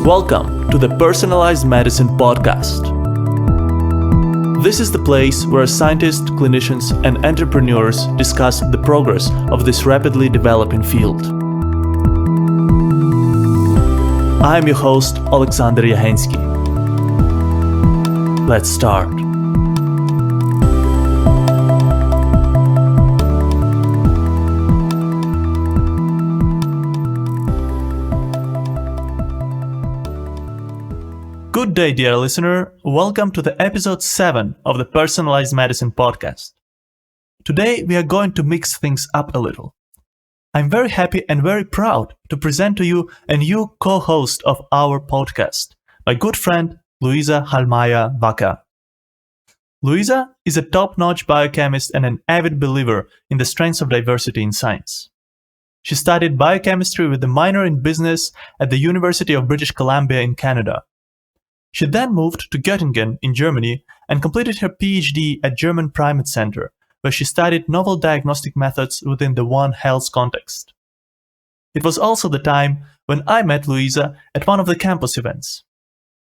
Welcome to the Personalized Medicine Podcast. This is the place where scientists, clinicians, and entrepreneurs discuss the progress of this rapidly developing field. I am your host, Alexander Yahensky. Let's start. Good day, dear listener. Welcome to the episode 7 of the Personalized Medicine Podcast. Today, we are going to mix things up a little. I'm very happy and very proud to present to you a new co-host of our podcast, my good friend, Luisa Halmaya Vaca. Luisa is a top-notch biochemist and an avid believer in the strengths of diversity in science. She studied biochemistry with a minor in business at the University of British Columbia in Canada. She then moved to Göttingen in Germany and completed her PhD at German Primate Center, where she studied novel diagnostic methods within the One Health context. It was also the time when I met Luisa at one of the campus events.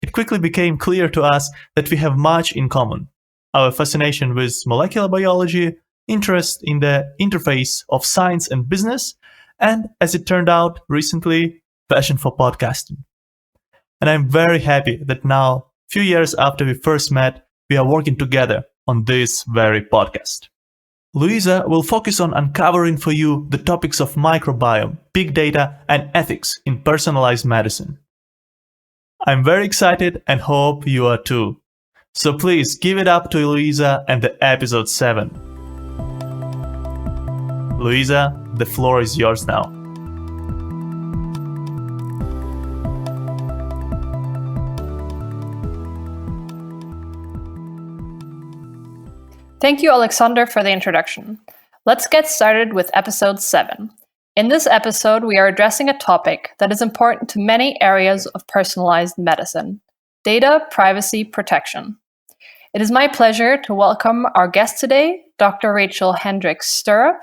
It quickly became clear to us that we have much in common: our fascination with molecular biology, interest in the interface of science and business, and, as it turned out recently, passion for podcasting. And I'm very happy that now, a few years after we first met, we are working together on this very podcast. Luisa will focus on uncovering for you the topics of microbiome, big data, and ethics in personalized medicine. I'm very excited and hope you are too. So please give it up to Luisa and the episode 7. Luisa, the floor is yours now. Thank you, Alexander, for the introduction. Let's get started with episode 7. In this episode, we are addressing a topic that is important to many areas of personalized medicine: data privacy protection. It is my pleasure to welcome our guest today, Dr. Rachele Hendricks-Sturrup,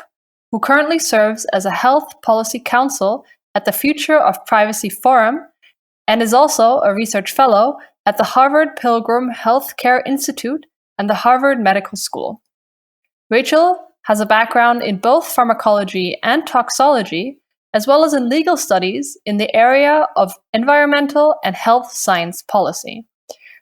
who currently serves as a Health Policy Counsel at the Future of Privacy Forum and is also a research fellow at the Harvard Pilgrim Healthcare Institute and the Harvard Medical School. Rachele has a background in both pharmacology and toxology, as well as in legal studies in the area of environmental and health science policy.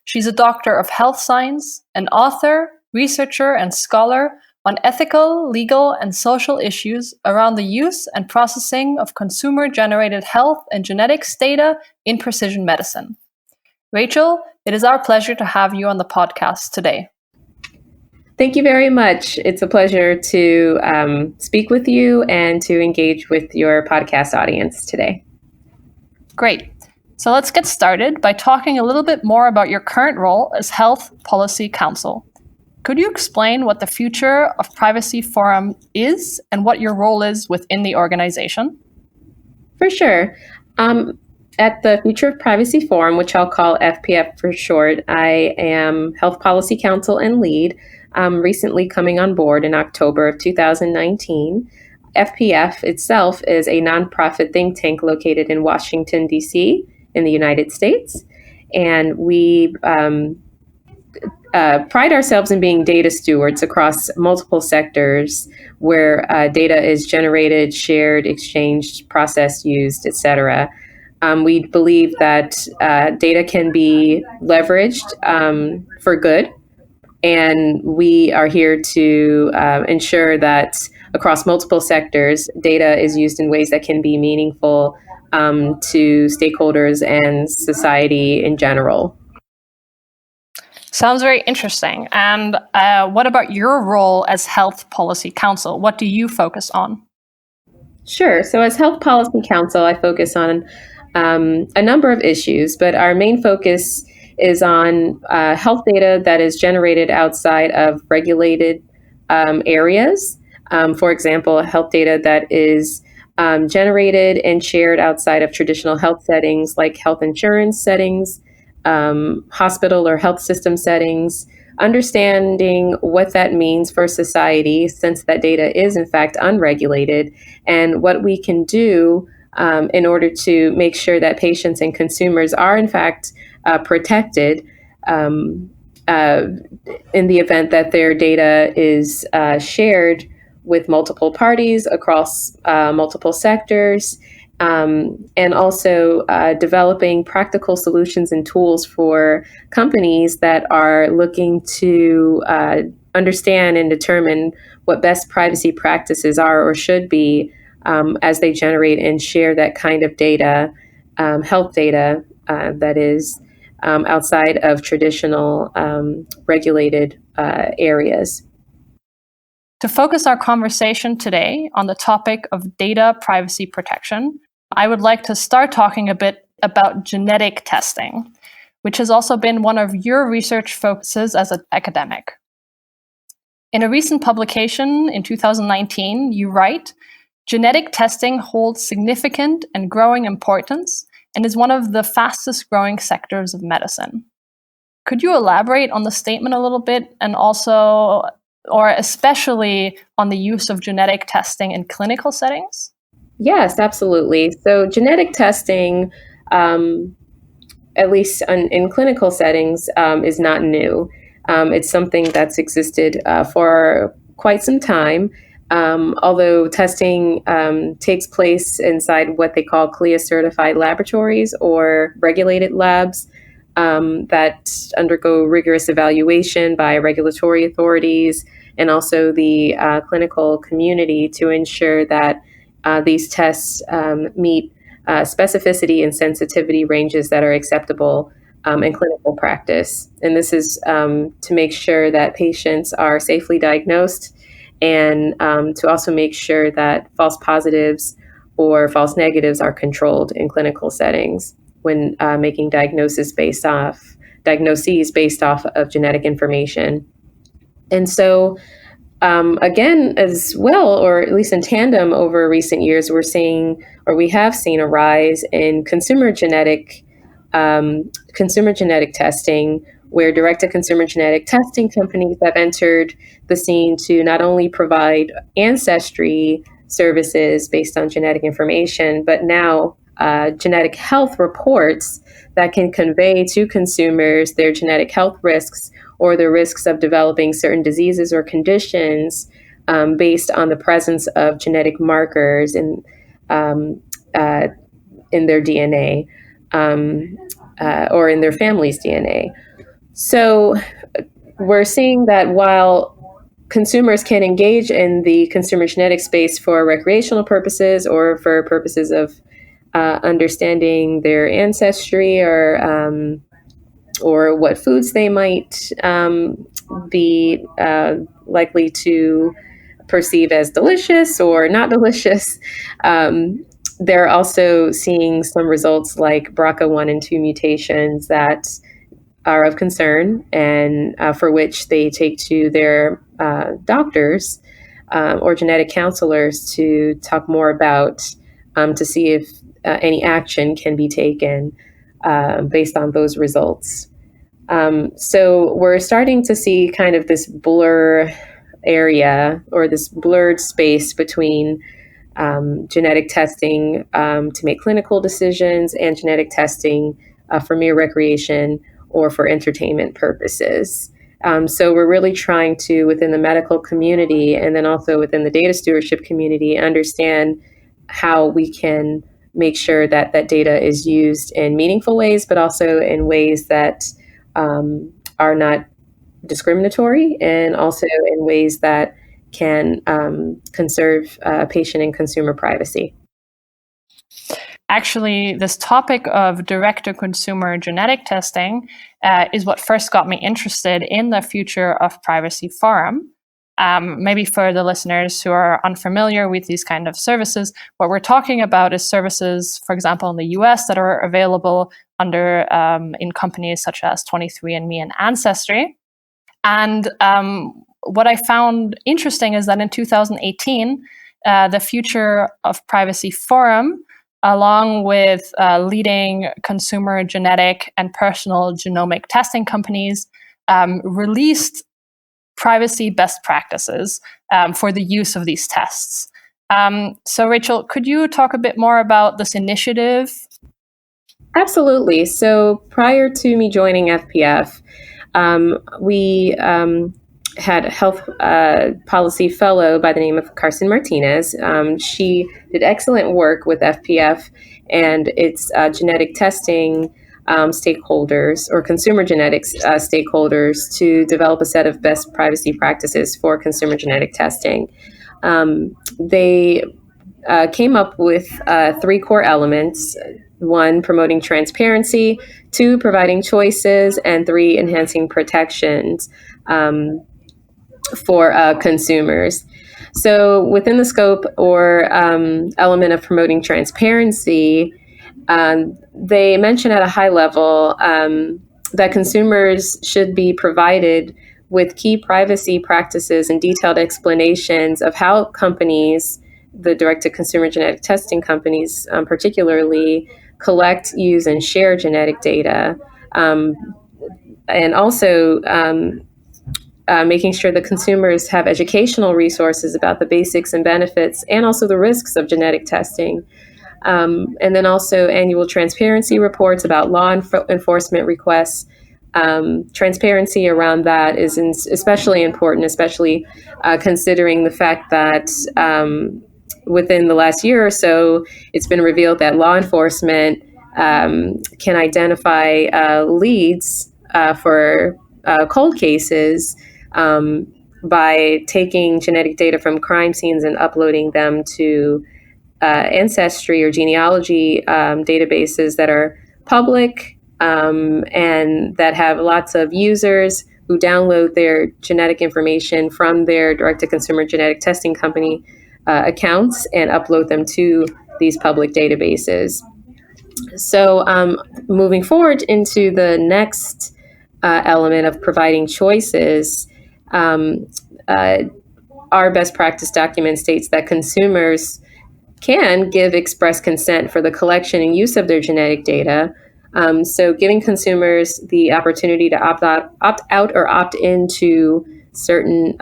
She's a doctor of health science, an author, researcher, and scholar on ethical, legal, and social issues around the use and processing of consumer-generated health and genetics data in precision medicine. Rachele, it is our pleasure to have you on the podcast today. Thank you very much. It's a pleasure to speak with you and to engage with your podcast audience today. Great. So let's get started by talking a little bit more about your current role as Health Policy Counsel. Could you explain what the Future of Privacy Forum is and what your role is within the organization? For sure. At the Future of Privacy Forum, which I'll call FPF for short, I am Health Policy Counsel and lead. Recently coming on board in October of 2019. FPF itself is a nonprofit think tank located in Washington, D.C. in the United States. And we pride ourselves in being data stewards across multiple sectors where data is generated, shared, exchanged, processed, used, etc. We believe that data can be leveraged for good. And we are here to ensure that across multiple sectors, data is used in ways that can be meaningful to stakeholders and society in general. Sounds very interesting. And what about your role as Health Policy Counsel? What do you focus on? Sure. So as Health Policy Counsel, I focus on a number of issues, but our main focus is on health data that is generated outside of regulated areas. For example, health data that is generated and shared outside of traditional health settings like health insurance settings, hospital or health system settings, understanding what that means for society since that data is in fact unregulated, and what we can do in order to make sure that patients and consumers are in fact protected in the event that their data is shared with multiple parties across multiple sectors, and also developing practical solutions and tools for companies that are looking to understand and determine what best privacy practices are or should be as they generate and share that kind of data, health data that is outside of traditional regulated areas. To focus our conversation today on the topic of data privacy protection, I would like to start talking a bit about genetic testing, which has also been one of your research focuses as an academic. In a recent publication in 2019, you write, "Genetic testing holds significant and growing importance and is one of the fastest growing sectors of medicine." Could you elaborate on the statement a little bit, and also, or especially, on the use of genetic testing in clinical settings? Yes, absolutely. So genetic testing, at least in clinical settings, is not new. It's something that's existed for quite some time. Although testing takes place inside what they call CLIA-certified laboratories or regulated labs that undergo rigorous evaluation by regulatory authorities and also the clinical community to ensure that these tests meet specificity and sensitivity ranges that are acceptable in clinical practice. And this is to make sure that patients are safely diagnosed, and to also make sure that false positives or false negatives are controlled in clinical settings when making diagnoses based off of genetic information. And so, again, as well, or at least in tandem over recent years, we have seen a rise in consumer genetic testing, where direct-to-consumer genetic testing companies have entered the scene to not only provide ancestry services based on genetic information, but now genetic health reports that can convey to consumers their genetic health risks or the risks of developing certain diseases or conditions based on the presence of genetic markers in their DNA or in their family's DNA. So we're seeing that while consumers can engage in the consumer genetic space for recreational purposes or for purposes of understanding their ancestry or what foods they might be likely to perceive as delicious or not delicious, they're also seeing some results like BRCA1 and 2 mutations that are of concern, and for which they take to their doctors or genetic counselors to talk more about, to see if any action can be taken based on those results. So we're starting to see kind of this blur area, or this blurred space between genetic testing to make clinical decisions and genetic testing for mere recreation or for entertainment purposes. So we're really trying to, within the medical community and then also within the data stewardship community, understand how we can make sure that that data is used in meaningful ways, but also in ways that are not discriminatory, and also in ways that can conserve patient and consumer privacy. Actually, this topic of direct-to-consumer genetic testing is what first got me interested in the Future of Privacy Forum. Maybe for the listeners who are unfamiliar with these kind of services, what we're talking about is services, for example, in the US that are available under in companies such as 23andMe and Ancestry. And what I found interesting is that in 2018, the Future of Privacy Forum, along with leading consumer genetic and personal genomic testing companies, released privacy best practices for the use of these tests. So Rachel, could you talk a bit more about this initiative? Absolutely. So prior to me joining FPF, we had a health policy fellow by the name of Carson Martinez. She did excellent work with FPF and its genetic testing stakeholders or consumer genetics stakeholders to develop a set of best privacy practices for consumer genetic testing. They came up with 3 core elements. 1, promoting transparency, 2, providing choices, and 3, enhancing protections for consumers. So within the scope or element of promoting transparency, they mention at a high level that consumers should be provided with key privacy practices and detailed explanations of how companies, the direct-to-consumer genetic testing companies particularly, collect, use, and share genetic data, and also making sure that consumers have educational resources about the basics and benefits and also the risks of genetic testing. And then also annual transparency reports about law enforcement requests. Transparency around that is especially important, especially considering the fact that within the last year or so, it's been revealed that law enforcement can identify leads for cold cases by taking genetic data from crime scenes and uploading them to ancestry or genealogy databases that are public and that have lots of users who download their genetic information from their direct-to-consumer genetic testing company accounts and upload them to these public databases. So moving forward into the next element of providing choices, our best practice document states that consumers can give express consent for the collection and use of their genetic data. So giving consumers the opportunity to opt out or opt into certain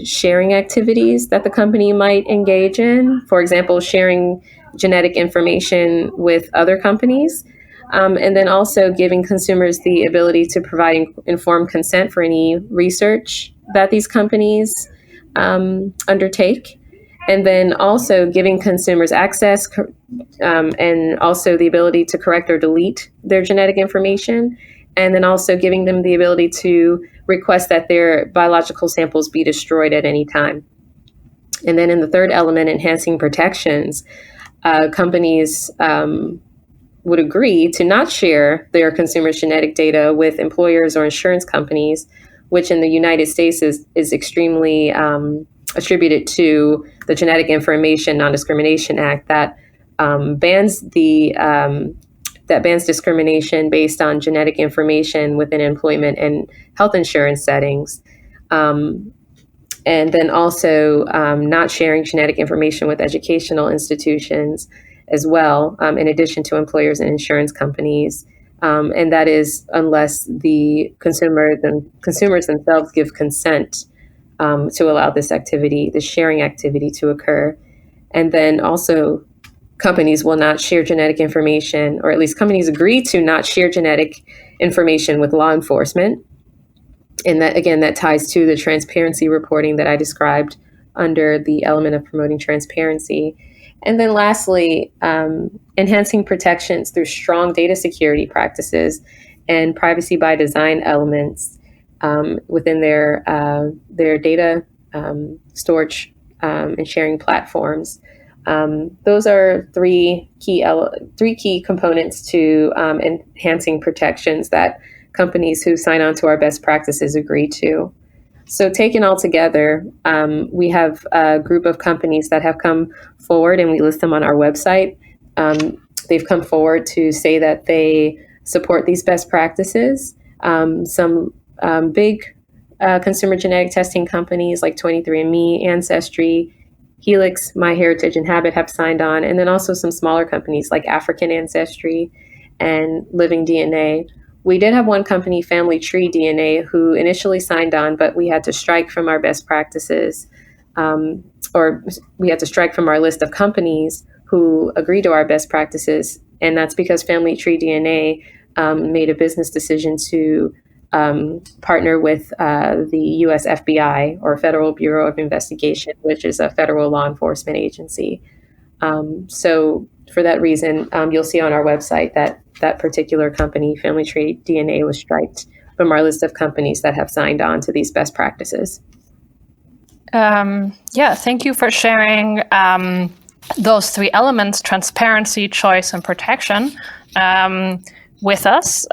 sharing activities that the company might engage in. For example, sharing genetic information with other companies. And then also giving consumers the ability to provide informed consent for any research that these companies undertake. And then also giving consumers access and also the ability to correct or delete their genetic information. And then also giving them the ability to request that their biological samples be destroyed at any time. And then in the third element, enhancing protections, companies would agree to not share their consumers' genetic data with employers or insurance companies, which in the United States is extremely attributed to the Genetic Information Non-Discrimination Act that bans discrimination based on genetic information within employment and health insurance settings. And then also not sharing genetic information with educational institutions as well, in addition to employers and insurance companies. And that is unless the consumers themselves give consent to allow this activity, the sharing activity to occur. And then also companies will not share genetic information, or at least companies agree to not share genetic information with law enforcement. And that, again, that ties to the transparency reporting that I described under the element of promoting transparency. And then lastly, enhancing protections through strong data security practices and privacy by design elements within their data storage and sharing platforms. Those are three key components to enhancing protections that companies who sign on to our best practices agree to. So taken all together, we have a group of companies that have come forward, and we list them on our website. They've come forward to say that they support these best practices. Some big consumer genetic testing companies like 23andMe, Ancestry, Helix, MyHeritage, and Habit have signed on, and then also some smaller companies like African Ancestry and Living DNA. We did have one company, Family Tree DNA, who initially signed on, but we had to strike from our best practices or we had to strike from our list of companies who agree to our best practices. And that's because Family Tree DNA made a business decision to partner with the US FBI, or Federal Bureau of Investigation, which is a federal law enforcement agency. So for that reason, you'll see on our website that that particular company, Family Tree DNA, was striked from our list of companies that have signed on to these best practices. Thank you for sharing those three elements: transparency, choice, and protection, with us.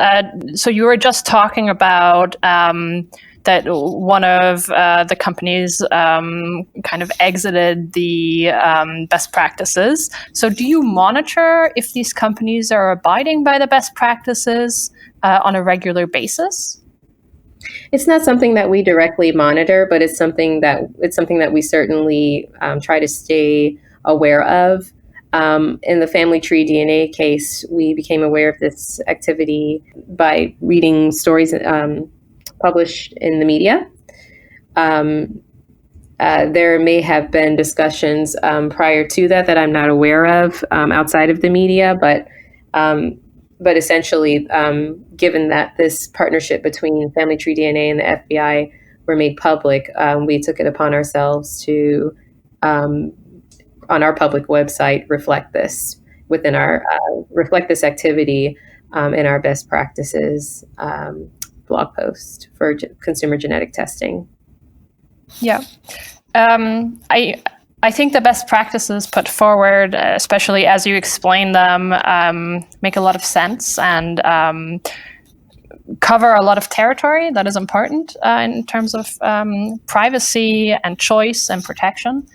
So you were just talking about that one of the companies kind of exited the best practices. So do you monitor if these companies are abiding by the best practices on a regular basis? It's not something that we directly monitor, but it's something that we certainly try to stay aware of. In the Family Tree DNA case, we became aware of this activity by reading stories published in the media. There may have been discussions prior to that I'm not aware of outside of the media, but essentially, given that this partnership between Family Tree DNA and the FBI were made public, we took it upon ourselves to, on our public website, reflect this activity in our best practices blog post for consumer genetic testing. Yeah. I think the best practices put forward, especially as you explain them, make a lot of sense and cover a lot of territory that is important in terms of privacy and choice and protection.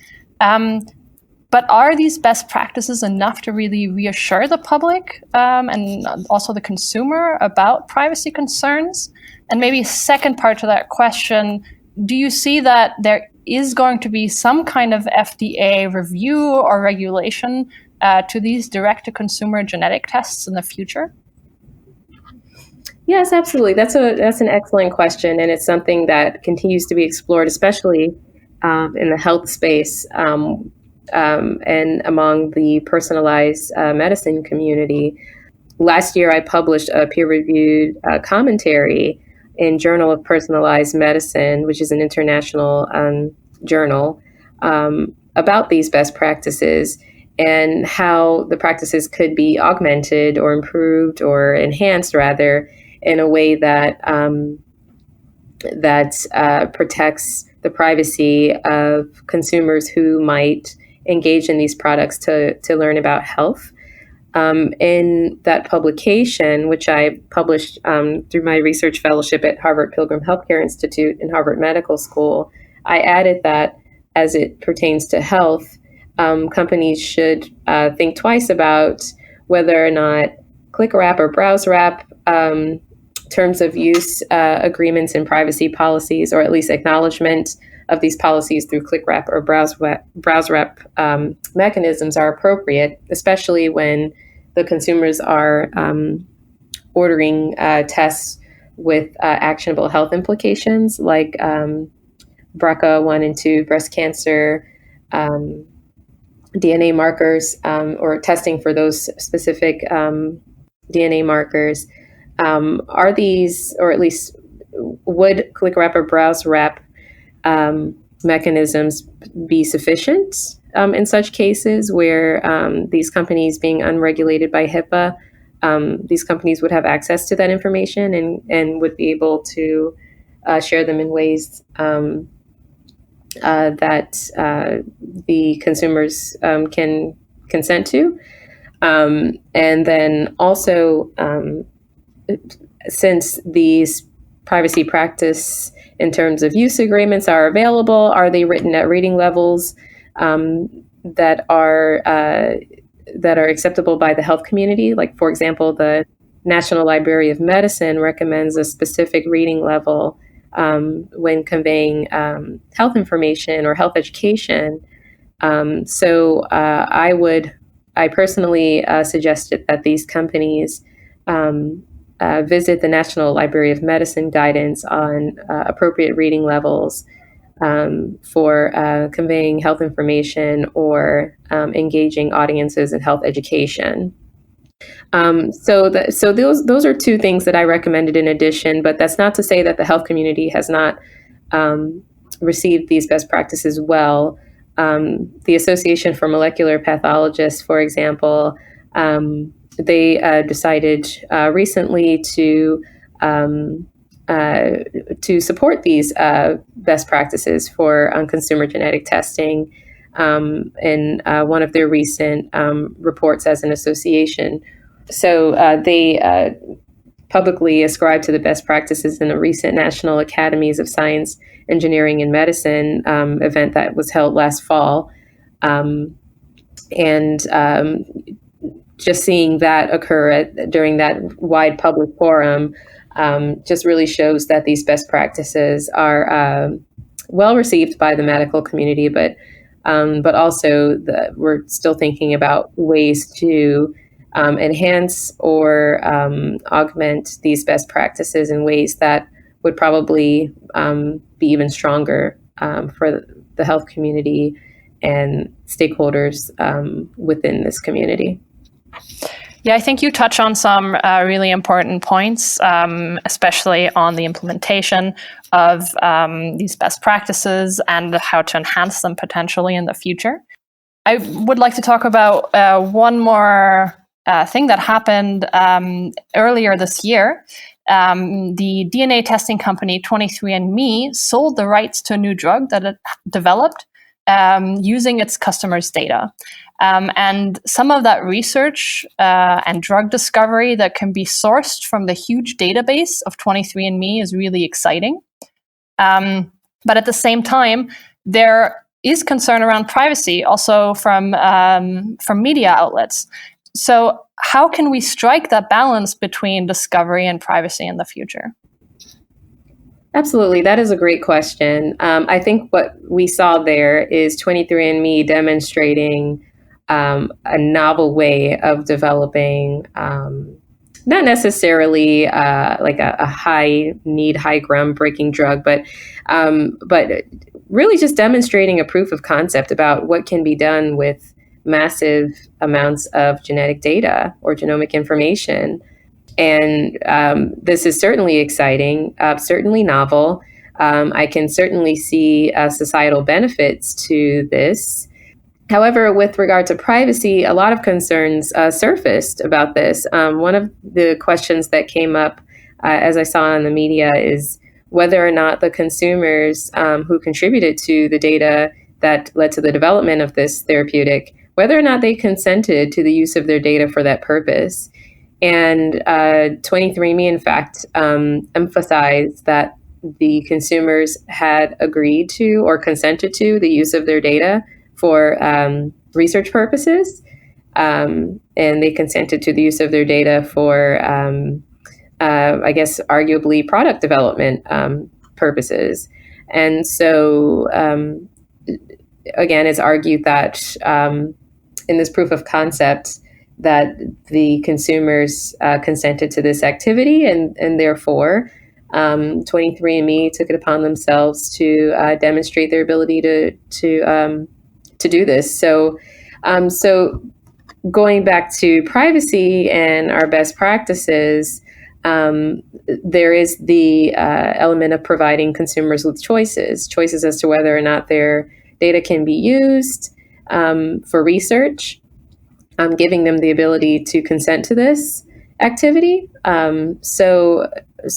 But are these best practices enough to really reassure the public and also the consumer about privacy concerns? And maybe a second part to that question, do you see that there is going to be some kind of FDA review or regulation to these direct-to-consumer genetic tests in the future? Yes, absolutely. That's an excellent question, and it's something that continues to be explored, especially in the health space and among the personalized medicine community. Last year, I published a peer-reviewed commentary in Journal of Personalized Medicine, which is an international journal, about these best practices and how the practices could be augmented or improved or enhanced, rather, in a way that protects the privacy of consumers who might engage in these products to learn about health. In that publication, which I published through my research fellowship at Harvard Pilgrim Healthcare Institute and Harvard Medical School, I added that as it pertains to health, companies should think twice about whether or not click-wrap or browse-wrap terms of use agreements and privacy policies, or at least acknowledgement of these policies through click-wrap or browse-wrap mechanisms, are appropriate, especially when the consumers are ordering tests with actionable health implications, like BRCA1 and 2 breast cancer, DNA markers, or testing for those specific DNA markers. Are these, or at least would click-wrap or browse-wrap mechanisms be sufficient in such cases where these companies, being unregulated by HIPAA, these companies would have access to that information and would be able to share them in ways that the consumers can consent to. And then also, since these privacy practice in terms of use agreements are available, are they written at reading levels that are acceptable by the health community? Like, for example, the National Library of Medicine recommends a specific reading level when conveying health information or health education. So I personally suggested that these companies visit the National Library of Medicine guidance on appropriate reading levels for conveying health information or engaging audiences in health education. So those are two things that I recommended in addition, but that's not to say that the health community has not received these best practices well. The Association for Molecular Pathologists, for example, they decided recently to support these best practices for consumer genetic testing in one of their recent reports as an association. So they publicly ascribed to the best practices in a recent National Academies of Science, Engineering, and Medicine event that was held last fall. Just seeing that occur during that wide public forum just really shows that these best practices are well received by the medical community, but also we're still thinking about ways to enhance or augment these best practices in ways that would probably be even stronger for the health community and stakeholders within this community. Yeah, I think you touch on some really important points, especially on the implementation of these best practices and how to enhance them potentially in the future. I would like to talk about one more thing that happened earlier this year. The DNA testing company 23andMe sold the rights to a new drug that it developed using its customers' data. And some of that research and drug discovery that can be sourced from the huge database of 23andMe is really exciting. But at the same time, there is concern around privacy also from media outlets. So how can we strike that balance between discovery and privacy in the future? Absolutely. That is a great question. I think what we saw there is 23andMe demonstrating a novel way of developing, not necessarily like a high groundbreaking drug, but really just demonstrating a proof of concept about what can be done with massive amounts of genetic data or genomic information. And this is certainly exciting, certainly novel. I can certainly see societal benefits to this. However, with regard to privacy, a lot of concerns surfaced about this. One of the questions that came up, as I saw in the media, is whether or not the consumers who contributed to the data that led to the development of this therapeutic, whether or not they consented to the use of their data for that purpose. And 23andMe, in fact, emphasized that the consumers had agreed to or consented to the use of their data for research purposes. And they consented to the use of their data for, I guess, arguably product development purposes. And so, again, it's argued that in this proof of concept, that the consumers consented to this activity, and therefore 23andMe took it upon themselves to demonstrate their ability to do this. So going back to privacy and our best practices, there is the element of providing consumers with choices as to whether or not their data can be used for research. Giving them the ability to consent to this activity. So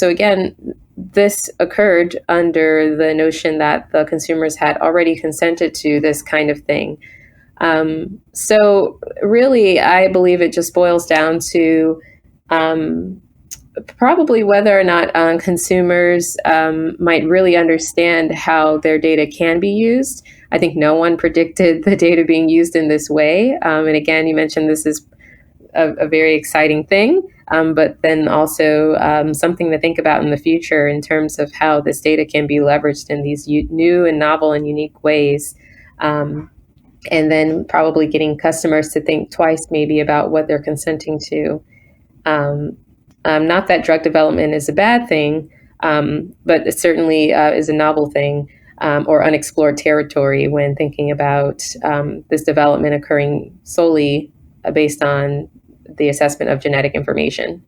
again, this occurred under the notion that the consumers had already consented to this kind of thing. So really, I believe it just boils down to probably whether or not consumers might really understand how their data can be used. I think no one predicted the data being used in this way. And again, you mentioned this is a very exciting thing, but then also something to think about in the future in terms of how this data can be leveraged in these new and novel and unique ways. And then probably getting customers to think twice maybe about what they're consenting to. Not that drug development is a bad thing, but it certainly is a novel thing. or unexplored territory when thinking about this development occurring solely based on the assessment of genetic information.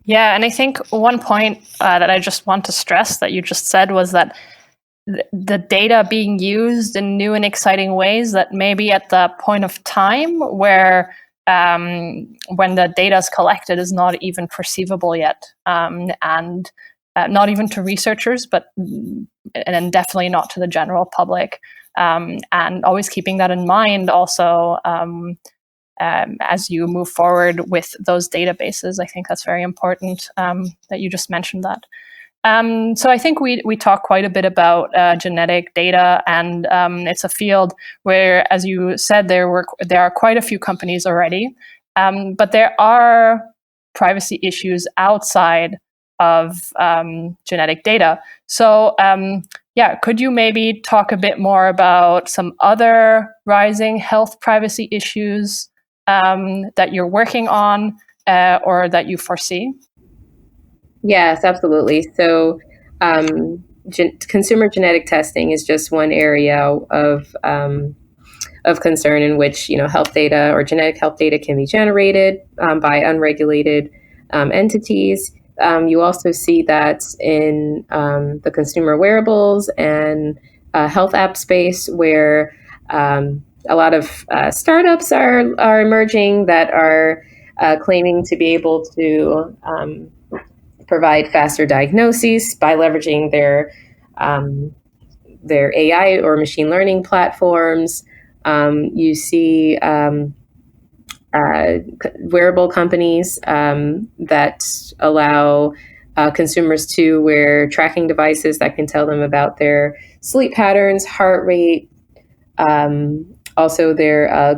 Yeah, and I think one point that I just want to stress that you just said was that the data being used in new and exciting ways that maybe at the point of time where when the data is collected is not even perceivable yet, and not even to researchers, and definitely not to the general public. And always keeping that in mind also as you move forward with those databases. I think that's very important that you just mentioned that. So I think we talk quite a bit about genetic data, and it's a field where, as you said, there are quite a few companies already, but there are privacy issues outside of genetic data. So could you maybe talk a bit more about some other rising health privacy issues that you're working on or that you foresee? Yes, absolutely. So consumer genetic testing is just one area of concern in which health data or genetic health data can be generated by unregulated entities. You also see that in the consumer wearables and health app space, where a lot of startups are emerging that are claiming to be able to provide faster diagnoses by leveraging their AI or machine learning platforms. You see wearable companies that allow consumers to wear tracking devices that can tell them about their sleep patterns, heart rate, also their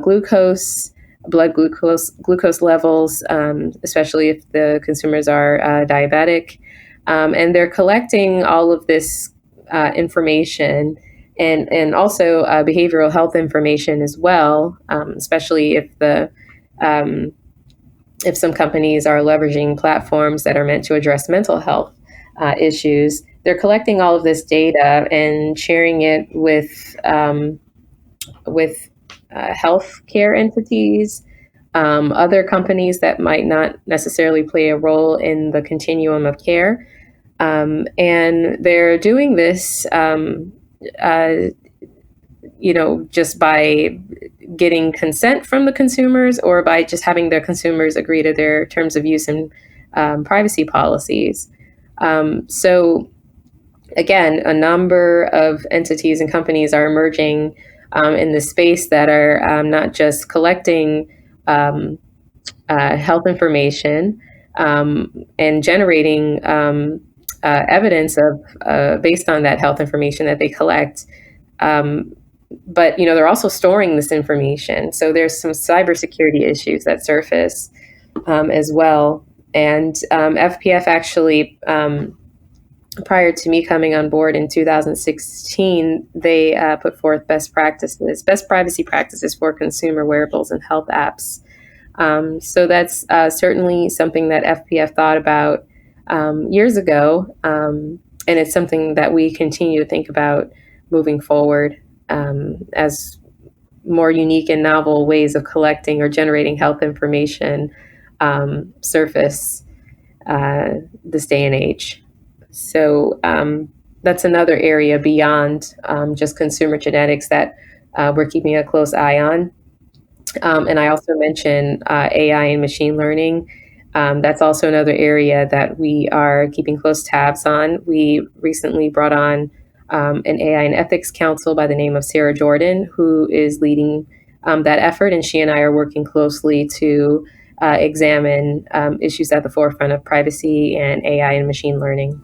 blood glucose levels, especially if the consumers are diabetic. And they're collecting all of this information and also behavioral health information as well, especially if some companies are leveraging platforms that are meant to address mental health issues. They're collecting all of this data and sharing it with healthcare entities, other companies that might not necessarily play a role in the continuum of care. And they're doing this, just by getting consent from the consumers or by just having the consumers agree to their terms of use and privacy policies. So again, a number of entities and companies are emerging in this space that are not just collecting health information and generating evidence of based on that health information that they collect, but they're also storing this information. So there's some cybersecurity issues that surface as well. And FPF actually, prior to me coming on board in 2016, they put forth best privacy practices for consumer wearables and health apps. So that's certainly something that FPF thought about years ago, and it's something that we continue to think about moving forward as more unique and novel ways of collecting or generating health information surface this day and age. So that's another area beyond just consumer genetics that we're keeping a close eye on. And I also mentioned AI and machine learning. That's also another area that we are keeping close tabs on. We recently brought on an AI and ethics counsel by the name of Sarah Jordan, who is leading that effort. And she and I are working closely to examine issues at the forefront of privacy and AI and machine learning.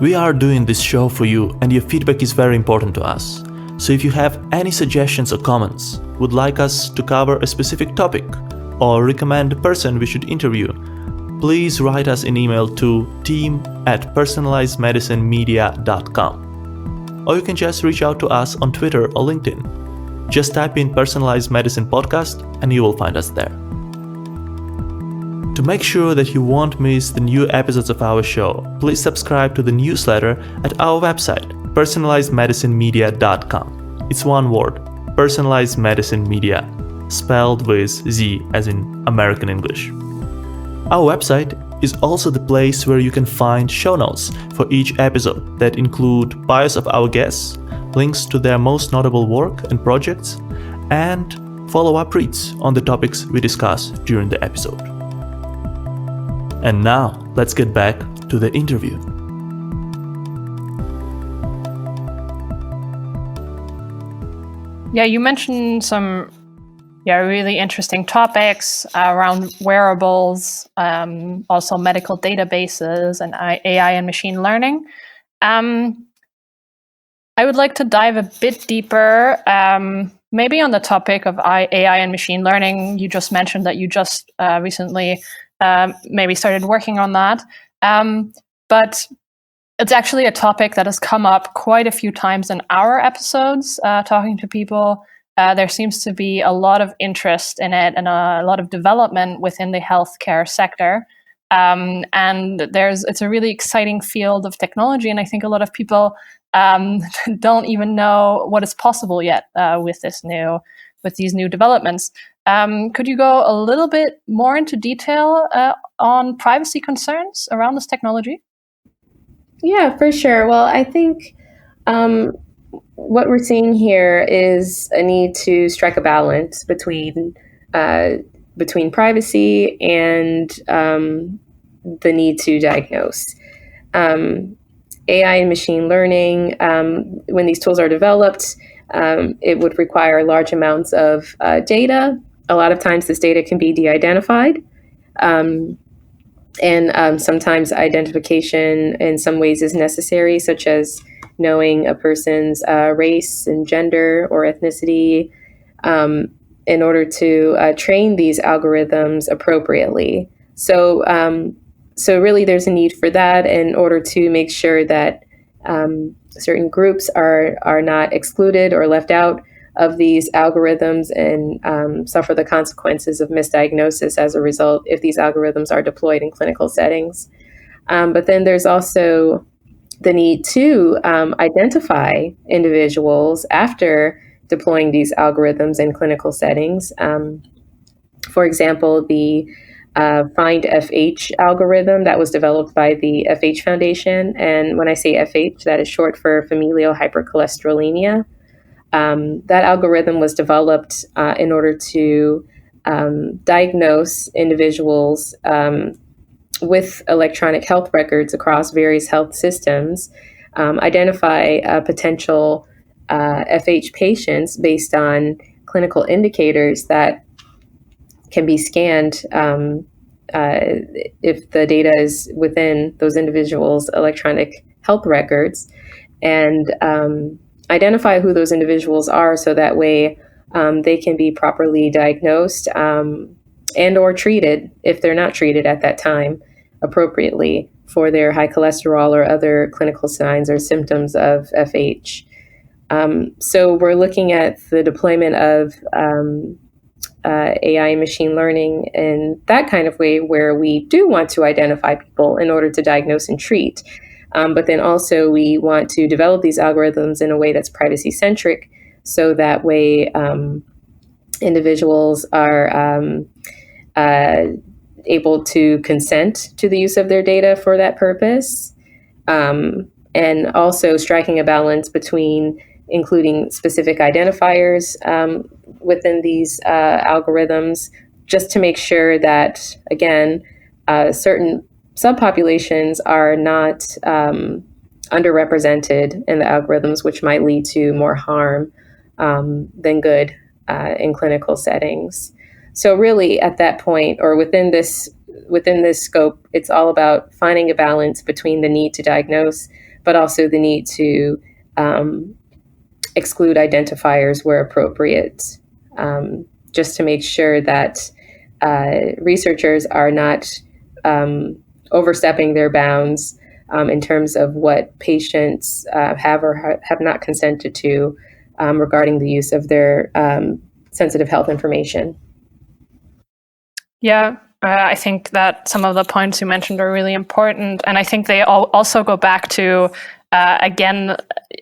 We are doing this show for you, and your feedback is very important to us. So if you have any suggestions or comments, would like us to cover a specific topic, or recommend a person we should interview, please write us an email to team@personalizedmedicinemedia.com. Or you can just reach out to us on Twitter or LinkedIn. Just type in Personalized Medicine Podcast and you will find us there. To make sure that you won't miss the new episodes of our show, please subscribe to the newsletter at our website personalizedmedicinemedia.com. It's one word, personalized medicine media, spelled with Z as in American English. Our website is also the place where you can find show notes for each episode that include bios of our guests, links to their most notable work and projects, and follow-up reads on the topics we discuss during the episode. And now, let's get back to the interview. Yeah, you mentioned some really interesting topics around wearables, also medical databases and AI and machine learning. I would like to dive a bit deeper, maybe on the topic of AI and machine learning. You just mentioned that you just recently maybe started working on that. But it's actually a topic that has come up quite a few times in our episodes, talking to people. There seems to be a lot of interest in it and a lot of development within the healthcare sector. And it's a really exciting field of technology. And I think a lot of people don't even know what is possible yet with these new developments. Could you go a little bit more into detail on privacy concerns around this technology? Yeah, for sure. Well, I think what we're seeing here is a need to strike a balance between privacy and the need to diagnose. AI and machine learning, when these tools are developed, it would require large amounts of data. A lot of times this data can be de-identified. And sometimes identification in some ways is necessary, such as knowing a person's race and gender or ethnicity in order to train these algorithms appropriately. So really there's a need for that in order to make sure that certain groups are not excluded or left out of these algorithms and suffer the consequences of misdiagnosis as a result if these algorithms are deployed in clinical settings. But then there's also the need to identify individuals after deploying these algorithms in clinical settings. For example, the Find FH algorithm that was developed by the FH Foundation. And when I say FH, that is short for familial hypercholesterolemia. That algorithm was developed in order to diagnose individuals with electronic health records across various health systems, identify potential FH patients based on clinical indicators that can be scanned if the data is within those individuals' electronic health records, and identify who those individuals are so that way they can be properly diagnosed and or treated if they're not treated at that time appropriately for their high cholesterol or other clinical signs or symptoms of FH. So we're looking at the deployment of AI and machine learning in that kind of way where we do want to identify people in order to diagnose and treat. But then also we want to develop these algorithms in a way that's privacy centric, so that way individuals are able to consent to the use of their data for that purpose, and also striking a balance between including specific identifiers within these algorithms, just to make sure that, again, certain subpopulations are not underrepresented in the algorithms, which might lead to more harm than good in clinical settings. So really at that point, or within this scope, it's all about finding a balance between the need to diagnose, but also the need to exclude identifiers where appropriate, just to make sure that researchers are not overstepping their bounds in terms of what patients have or have not consented to regarding the use of their sensitive health information. Yeah, I think that some of the points you mentioned are really important. And I think they also go back to again,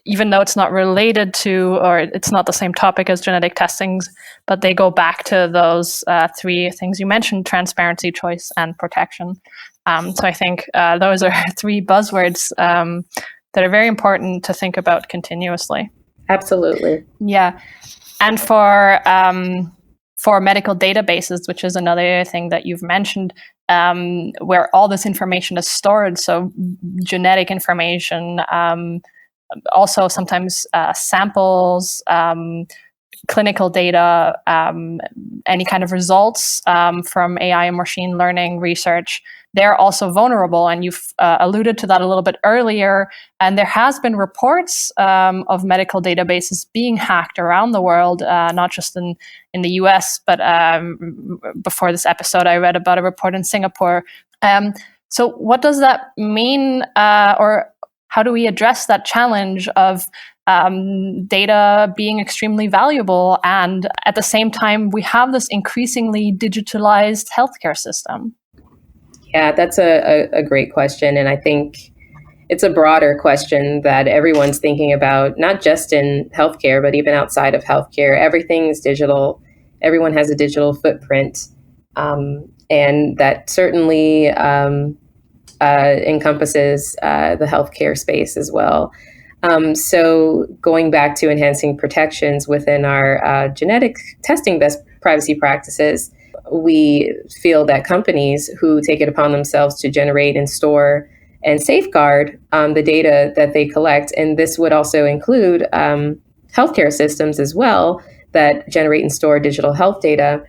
even though it's not related to, or it's not the same topic as genetic testings, but they go back to those three things you mentioned: transparency, choice, and protection. So I think those are three buzzwords that are very important to think about continuously. Absolutely. Yeah. And for medical databases, which is another thing that you've mentioned, where all this information is stored, so genetic information, also sometimes samples, clinical data, any kind of results from AI and machine learning research, they're also vulnerable. And you've alluded to that a little bit earlier. And there has been reports of medical databases being hacked around the world, not just in the US, but before this episode, I read about a report in Singapore. So what does that mean, or how do we address that challenge of data being extremely valuable, and at the same time, we have this increasingly digitalized healthcare system? Yeah, that's a great question. And I think it's a broader question that everyone's thinking about, not just in healthcare, but even outside of healthcare. Everything is digital. Everyone has a digital footprint. And that certainly encompasses the healthcare space as well. So going back to enhancing protections within our genetic testing best privacy practices, we feel that companies who take it upon themselves to generate and store and safeguard the data that they collect, and this would also include healthcare systems as well that generate and store digital health data,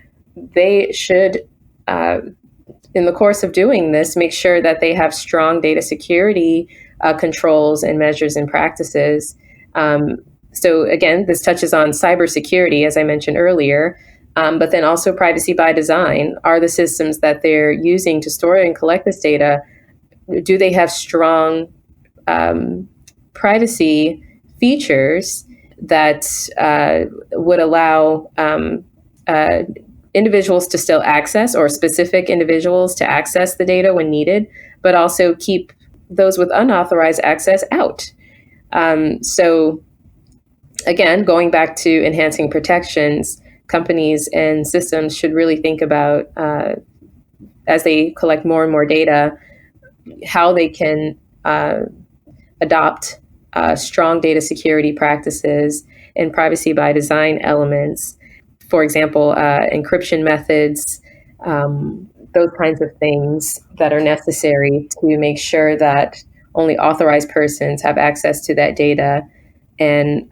they should, in the course of doing this, make sure that they have strong data security controls and measures and practices. So again, this touches on cybersecurity, as I mentioned earlier, but then also privacy by design. Are the systems that they're using to store and collect this data, do they have strong privacy features that would allow individuals to still access, or specific individuals to access the data when needed, but also keep those with unauthorized access out? So again, going back to enhancing protections, companies and systems should really think about, as they collect more and more data, how they can adopt strong data security practices and privacy by design elements. For example, encryption methods, those kinds of things that are necessary to make sure that only authorized persons have access to that data, and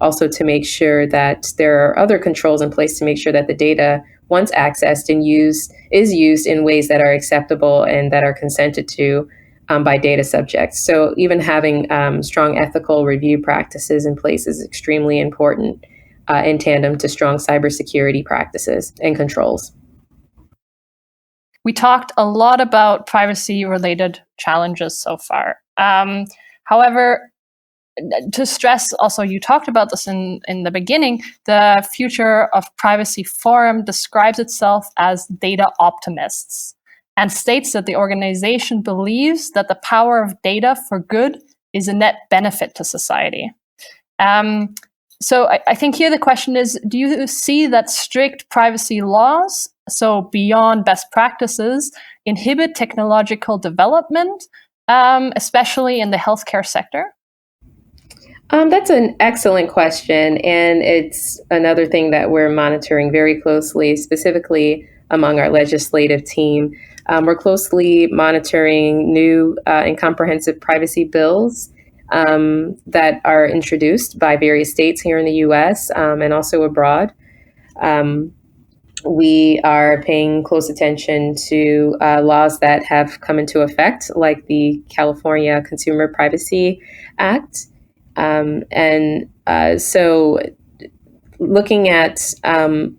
also to make sure that there are other controls in place to make sure that the data, once accessed and is used in ways that are acceptable and that are consented to by data subjects. So even having strong ethical review practices in place is extremely important in tandem to strong cybersecurity practices and controls. We talked a lot about privacy-related challenges so far. However, to stress also, you talked about this in the beginning, the Future of Privacy Forum describes itself as data optimists and states that the organization believes that the power of data for good is a net benefit to society. So I think here the question is, do you see that strict privacy laws, so beyond best practices, inhibit technological development, especially in the healthcare sector? That's an excellent question, and it's another thing that we're monitoring very closely, specifically among our legislative team. We're closely monitoring new and comprehensive privacy bills that are introduced by various states here in the U.S. And also abroad. We are paying close attention to laws that have come into effect, like the California Consumer Privacy Act. So looking at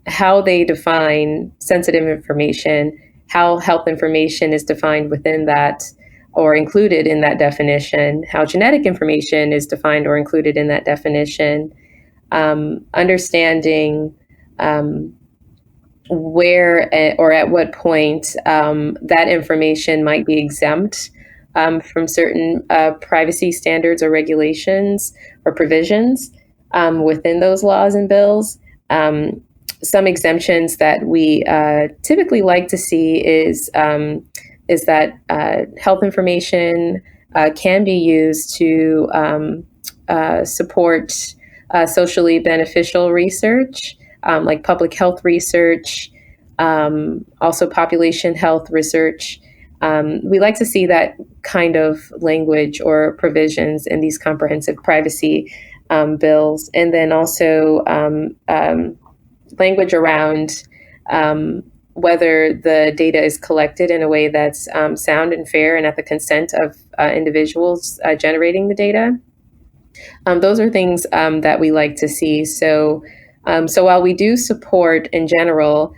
how they define sensitive information, how health information is defined within that or included in that definition, how genetic information is defined or included in that definition, understanding where or at what point that information might be exempt from certain privacy standards or regulations or provisions within those laws and bills. Some exemptions that we typically like to see is that health information can be used to support socially beneficial research, like public health research, also population health research. We like to see that kind of language or provisions in these comprehensive privacy bills, and then also language around whether the data is collected in a way that's sound and fair and at the consent of individuals generating the data. Those are things that we like to see. So while we do support in general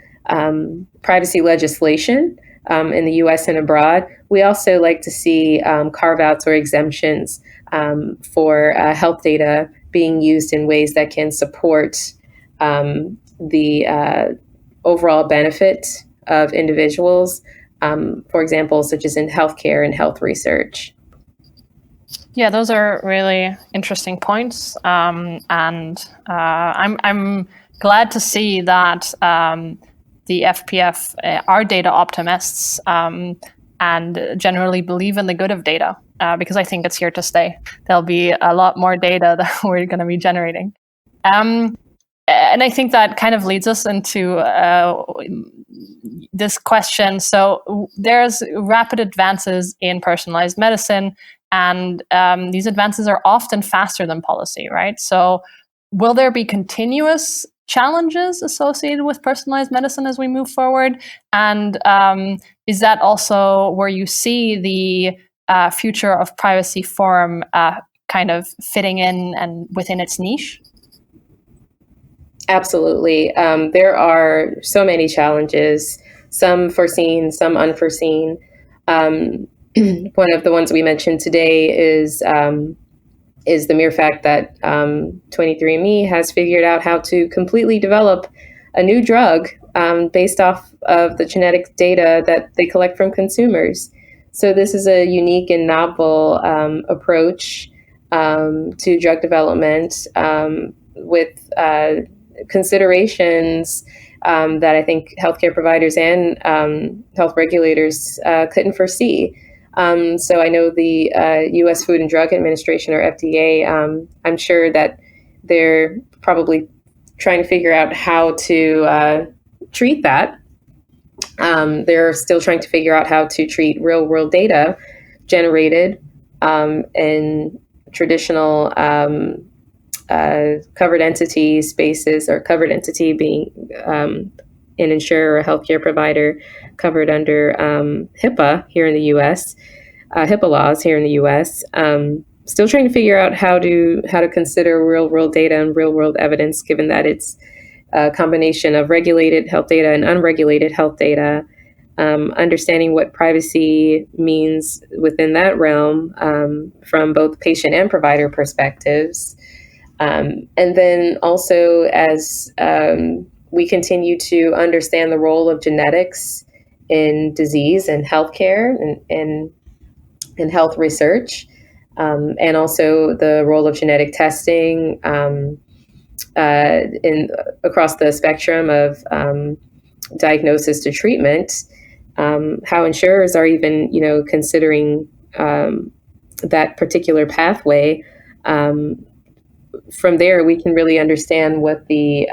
privacy legislation in the US and abroad, we also like to see carve-outs or exemptions for health data being used in ways that can support the overall benefit of individuals, for example, such as in healthcare and health research. Yeah, those are really interesting points, and I'm glad to see that the FPF are data optimists and generally believe in the good of data, because I think it's here to stay. There'll be a lot more data that we're going to be generating. And I think that kind of leads us into this question. So there's rapid advances in personalized medicine, and these advances are often faster than policy, right? So will there be continuous challenges associated with personalized medicine as we move forward? And is that also where you see the future of privacy forum kind of fitting in and within its niche? Absolutely. There are so many challenges, some foreseen, some unforeseen. One of the ones we mentioned today is the mere fact that 23andMe has figured out how to completely develop a new drug based off of the genetic data that they collect from consumers. So this is a unique and novel approach to drug development with considerations that I think healthcare providers and health regulators couldn't foresee. So I know the U.S. Food and Drug Administration, or FDA, I'm sure that they're probably trying to figure out how to treat that. They're still trying to figure out how to treat real-world data generated in traditional covered entity spaces, or covered entity being an insurer or a healthcare provider covered under HIPAA here in the U.S., HIPAA laws here in the U.S. Still trying to figure out how to consider real-world data and real-world evidence, given that it's a combination of regulated health data and unregulated health data. Understanding what privacy means within that realm from both patient and provider perspectives. And then also, as we continue to understand the role of genetics in disease and healthcare and in health research, and also the role of genetic testing across the spectrum of diagnosis to treatment, how insurers are even, considering that particular pathway. From there, we can really understand what the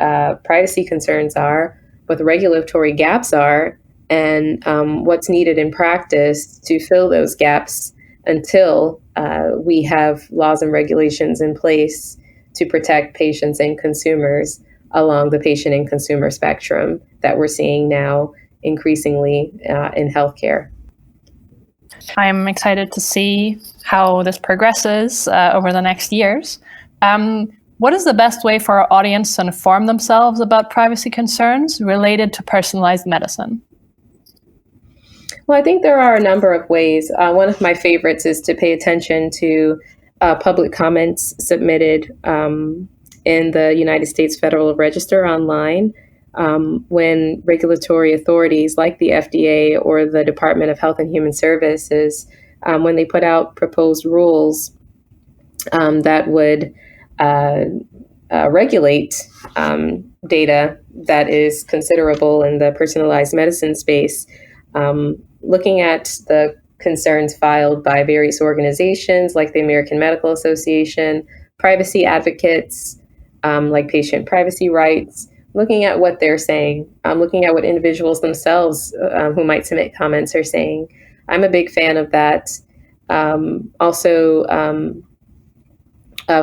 privacy concerns are, what the regulatory gaps are, and what's needed in practice to fill those gaps until we have laws and regulations in place to protect patients and consumers along the patient and consumer spectrum that we're seeing now increasingly in healthcare. I'm excited to see how this progresses over the next years. What is the best way for our audience to inform themselves about privacy concerns related to personalized medicine? Well, I think there are a number of ways. One of my favorites is to pay attention to public comments submitted in the United States Federal Register online when regulatory authorities like the FDA or the Department of Health and Human Services when they put out proposed rules that would regulate data that is considerable in the personalized medicine space, looking at the concerns filed by various organizations like the American Medical Association, privacy advocates like Patient Privacy Rights, looking at what they're saying, looking at what individuals themselves who might submit comments are saying. I'm a big fan of that. Also,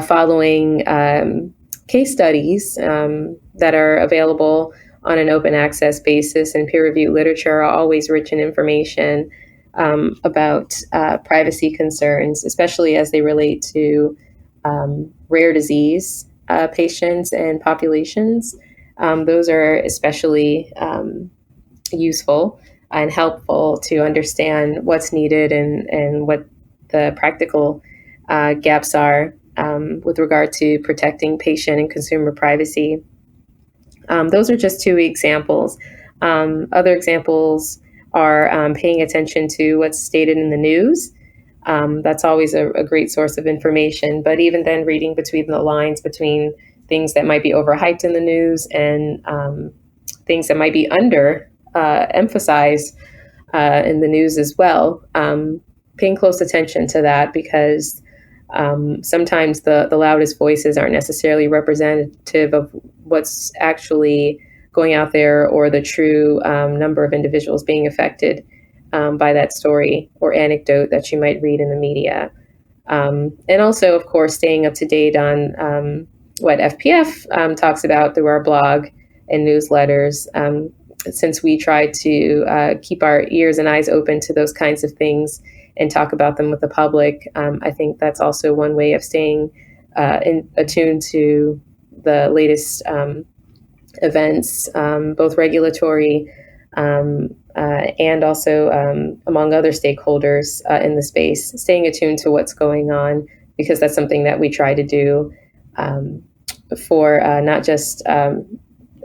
following case studies that are available on an open access basis, and peer-reviewed literature are always rich in information about privacy concerns, especially as they relate to rare disease patients and populations. Those are especially useful and helpful to understand what's needed and what the practical gaps are with regard to protecting patient and consumer privacy. Those are just two examples. Other examples are paying attention to what's stated in the news. That's always a great source of information, but even then reading between the lines between things that might be overhyped in the news and things that might be emphasized in the news as well. Paying close attention to that, because sometimes the loudest voices aren't necessarily representative of what's actually going out there or the true number of individuals being affected by that story or anecdote that you might read in the media. And also, of course, staying up to date on what FPF talks about through our blog and newsletters, since we try to keep our ears and eyes open to those kinds of things and talk about them with the public. I think that's also one way of staying attuned to the latest events, both regulatory and also among other stakeholders in the space, staying attuned to what's going on, because that's something that we try to do for not just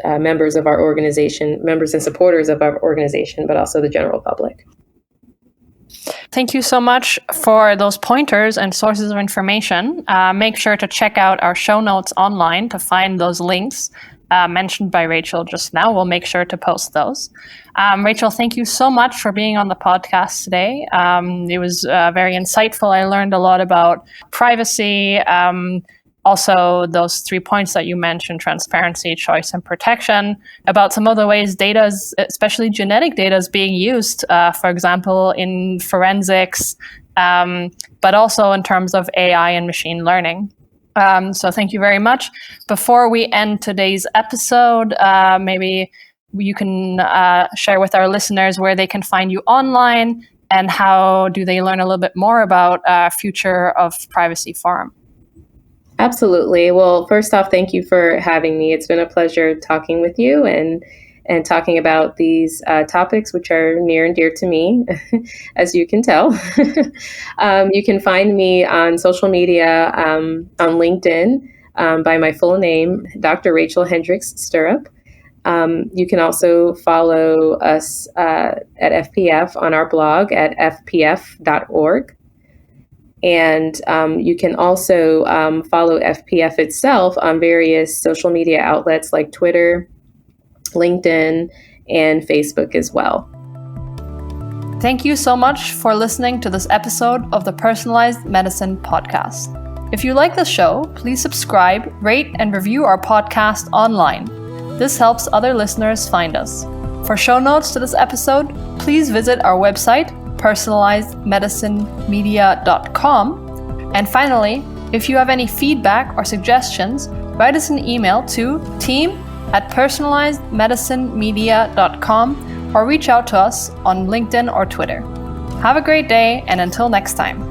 members of our organization, members and supporters of our organization, but also the general public. Thank you so much for those pointers and sources of information. Make sure to check out our show notes online to find those links mentioned by Rachel just now. We'll make sure to post those. Rachel, thank you so much for being on the podcast today. It was very insightful. I learned a lot about privacy, also those 3 points that you mentioned: transparency, choice, and protection, about some of the ways data, especially genetic data, is being used, for example, in forensics, but also in terms of AI and machine learning. So thank you very much. Before we end today's episode, maybe you can share with our listeners where they can find you online and how do they learn a little bit more about Future of Privacy Forum. Absolutely. Well, first off, thank you for having me. It's been a pleasure talking with you and talking about these topics, which are near and dear to me, as you can tell. You can find me on social media, on LinkedIn, by my full name, Dr. Rachele Hendricks-Sturrup. You can also follow us at FPF on our blog at fpf.org. And you can also follow FPF itself on various social media outlets like Twitter, LinkedIn, and Facebook as well. Thank you so much for listening to this episode of the Personalized Medicine Podcast. If you like the show, please subscribe, rate, and review our podcast online. This helps other listeners find us. For show notes to this episode, please visit our website, personalizedmedicinemedia.com. And finally, if you have any feedback or suggestions, write us an email to team@personalizedmedicinemedia.com or reach out to us on LinkedIn or Twitter. Have a great day, and until next time.